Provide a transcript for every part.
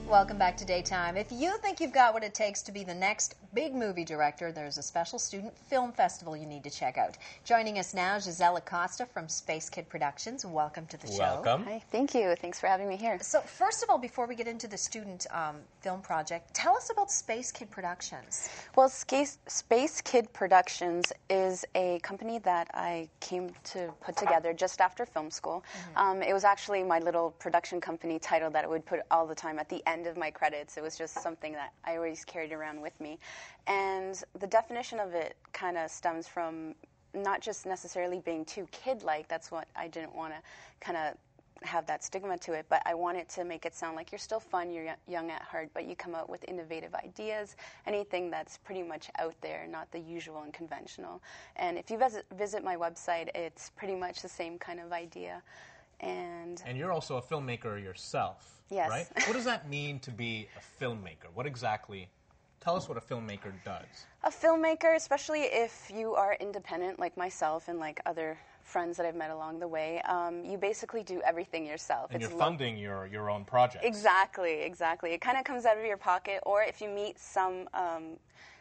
Welcome back to Daytime. If you think you've got what it takes to be the next big movie director, there's a special student film festival you need to check out. Joining us now, Giselle Acosta from Space Kid Productions. Welcome to the show. Welcome. Hi, thank you. Thanks for having me here. So first of all, before we get into the student film project, tell us about Space Kid Productions. Well, Space Kid Productions is a company that I came to put together just after film school. It was actually my little production company title that I would put all the time at the end of my credits. It was just something that I always carried around with me. And the definition of it kind of stems from not just necessarily being too kid-like. That's what I didn't want to kind of have that stigma to it, but I wanted to make it sound like you're still fun, you're young at heart, but you come out with innovative ideas, anything that's pretty much out there, not the usual and conventional. And if you visit my website, it's pretty much the same kind of idea. And you're also a filmmaker yourself, yes. Right? What does that mean to be a filmmaker? What exactly, tell us what a filmmaker does. A filmmaker, especially if you are independent like myself and like other friends that I've met along the way, you basically do everything yourself. And you're funding your own projects. Exactly. It kind of comes out of your pocket, or if you meet some,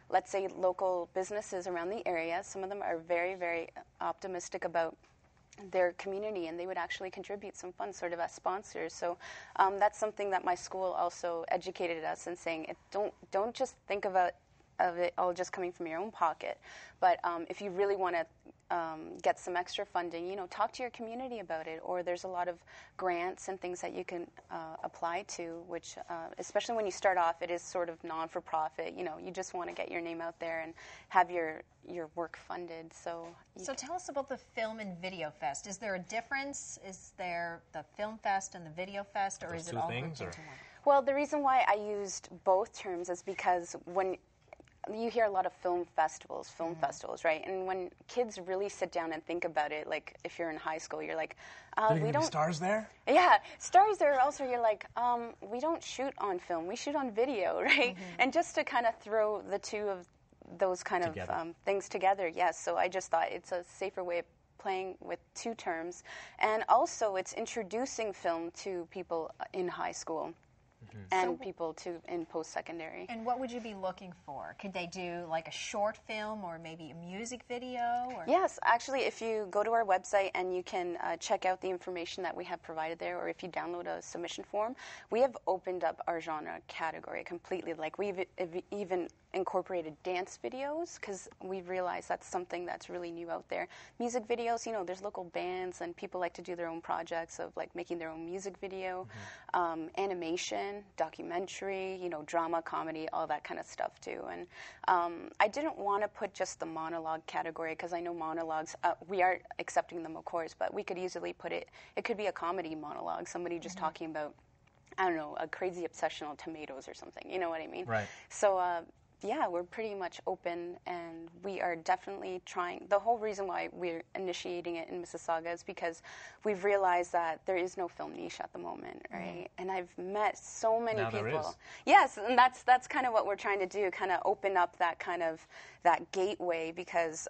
let's say, local businesses around the area, some of them are very, very optimistic about their community, and they would actually contribute some funds sort of as sponsors. So that's something that my school also educated us in, saying don't just think of it all just coming from your own pocket, but if you really want to get some extra funding, talk to your community about it, or there's a lot of grants and things that you can apply to, which especially when you start off, it is sort of non-for-profit. You just want to get your name out there and have your work funded. So tell us about the Film and Video Fest. Is there a difference? Is there the Film Fest and the Video Fest, or is it all grouped into one? Well, the reason why I used both terms is because when you hear a lot of film festivals, right? And when kids really sit down and think about it, like if you're in high school, you're like, we don't... stars there? Yeah, stars there. Also, you're like, we don't shoot on film, we shoot on video, right? And just to kind of throw the two of those kind of things together, yes. So I just thought it's a safer way of playing with two terms. And also, it's introducing film to people in high school. And people in post-secondary. And what would you be looking for? Could they do like a short film or maybe a music video? Or? Yes, actually, if you go to our website and you can check out the information that we have provided there, or if you download a submission form, we have opened up our genre category completely. Like we've even incorporated dance videos, because we've realized that's something that's really new out there. Music videos, there's local bands and people like to do their own projects of like making their own music video, animation, documentary, drama, comedy, all that kind of stuff too. And I didn't want to put just the monologue category, because I know monologues, we are accepting them of course, but we could easily put it could be a comedy monologue, somebody just talking about, I don't know, a crazy obsession on tomatoes or something, you know what I mean? Right. So yeah, we're pretty much open, and we are definitely trying. The whole reason why we're initiating it in Mississauga is because we've realized that there is no film niche at the moment, right? And I've met so many people. There is. Yes, and that's kind of what we're trying to do, kind of open up that kind of that gateway, because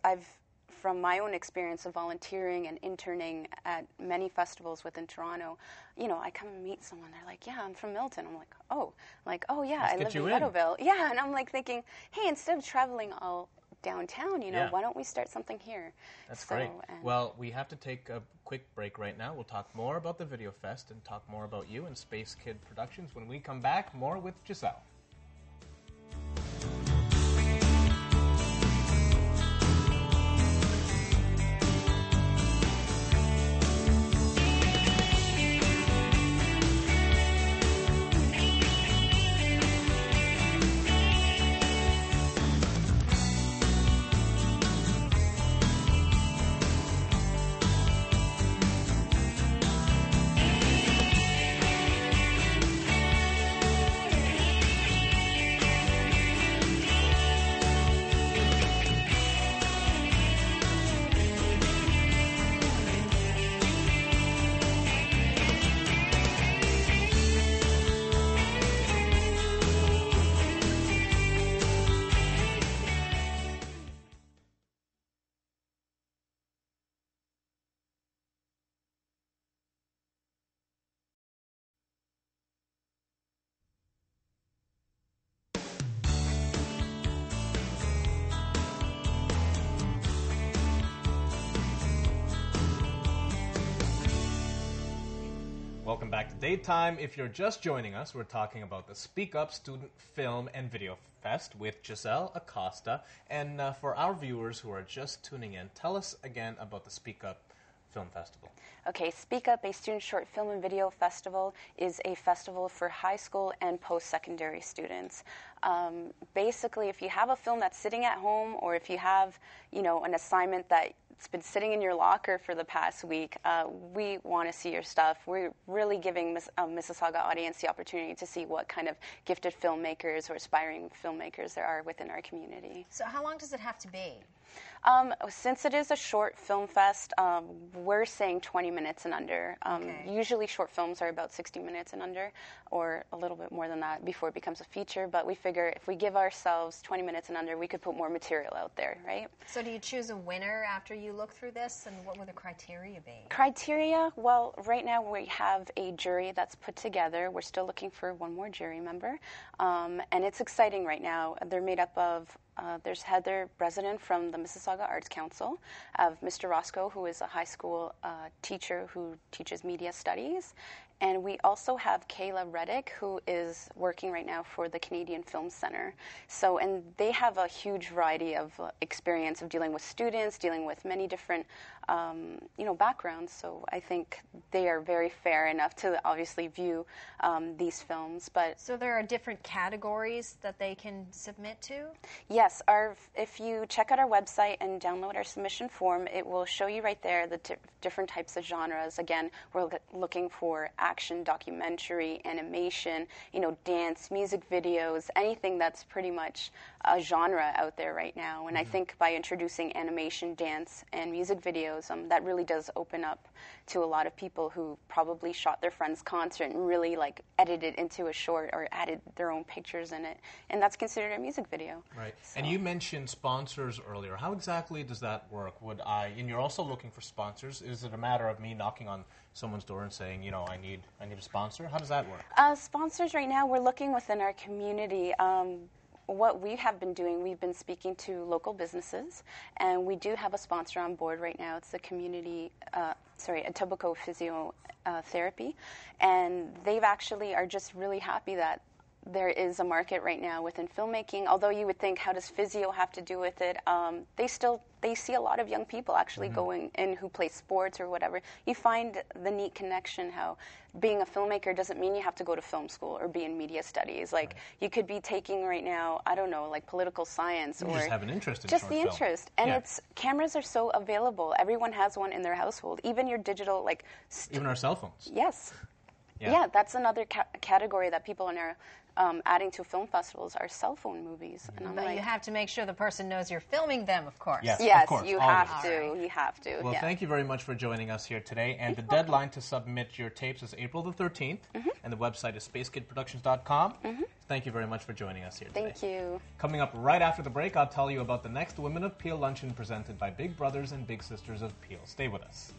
from my own experience of volunteering and interning at many festivals within Toronto, I come and meet someone, they're like, yeah, I'm from Milton. I'm like, oh yeah, I live in Meadowville. Yeah, and I'm like thinking, hey, instead of traveling all downtown, why don't we start something here? That's great. Well, we have to take a quick break right now. We'll talk more about the Video Fest and talk more about you and Space Kid Productions. When we come back, more with Giselle. Welcome back to Daytime. If you're just joining us, we're talking about the Speak Up Student Film and Video Fest with Giselle Acosta. And for our viewers who are just tuning in, tell us again about the Speak Up Film Festival. Okay, Speak Up, a student short film and video festival, is a festival for high school and post-secondary students. Basically, if you have a film that's sitting at home, or if you have, an assignment that's been sitting in your locker for the past week, we want to see your stuff. We're really giving Mississauga audience the opportunity to see what kind of gifted filmmakers or aspiring filmmakers there are within our community. So how long does it have to be? Since it is a short film fest, we're saying 20 minutes and under. Okay. Usually short films are about 60 minutes and under, or a little bit more than that before it becomes a feature, but we figure if we give ourselves 20 minutes and under, we could put more material out there, right? So do you choose a winner after you look through this, and what would the criteria be? Criteria? Well, right now we have a jury that's put together. We're still looking for one more jury member, and it's exciting right now. They're made up of there's Heather President from the Mississauga Arts Council, of Mr. Roscoe, who is a high school teacher who teaches media studies, and we also have Kayla Reddick, who is working right now for the Canadian Film Centre. So, and they have a huge variety of experience of dealing with students, dealing with many different, backgrounds. So I think they are very fair enough to obviously view these films. But so there are different categories that they can submit to? Yes, if you check out our website and download our submission form, it will show you right there the different types of genres. Again, we're looking for action, documentary, animation, dance, music videos, anything that's pretty much a genre out there right now. And I think by introducing animation, dance, and music videos, that really does open up to a lot of people who probably shot their friend's concert and really edited it into a short or added their own pictures in it. And that's considered a music video. Right. So. And you mentioned sponsors earlier. How exactly does that work? And you're also looking for sponsors. Is it a matter of me knocking on someone's door and saying, I need a sponsor? How does that work? Sponsors right now, we're looking within our community. What we have been doing, we've been speaking to local businesses, and we do have a sponsor on board right now. It's the community, Etobicoke Physiotherapy, and they've actually are just really happy that there is a market right now within filmmaking. Although you would think, how does physio have to do with it? They see a lot of young people actually going in who play sports or whatever. You find the neat connection how being a filmmaker doesn't mean you have to go to film school or be in media studies. You could be taking right now, I don't know, political science you or just have an interest in just short the film. interest. And cameras are so available. Everyone has one in their household. Even your digital even our cell phones. Yes. Yeah, that's another category that people are now adding to film festivals are cell phone movies. And But you have to make sure the person knows you're filming them, of course. Yes, yes, of course, you always. have to. You have to. Well, thank you very much for joining us here today. And the deadline to submit your tapes is April the 13th, and the website is spacekidproductions.com. Thank you very much for joining us here today. Thank you. Coming up right after the break, I'll tell you about the next Women of Peel luncheon presented by Big Brothers and Big Sisters of Peel. Stay with us.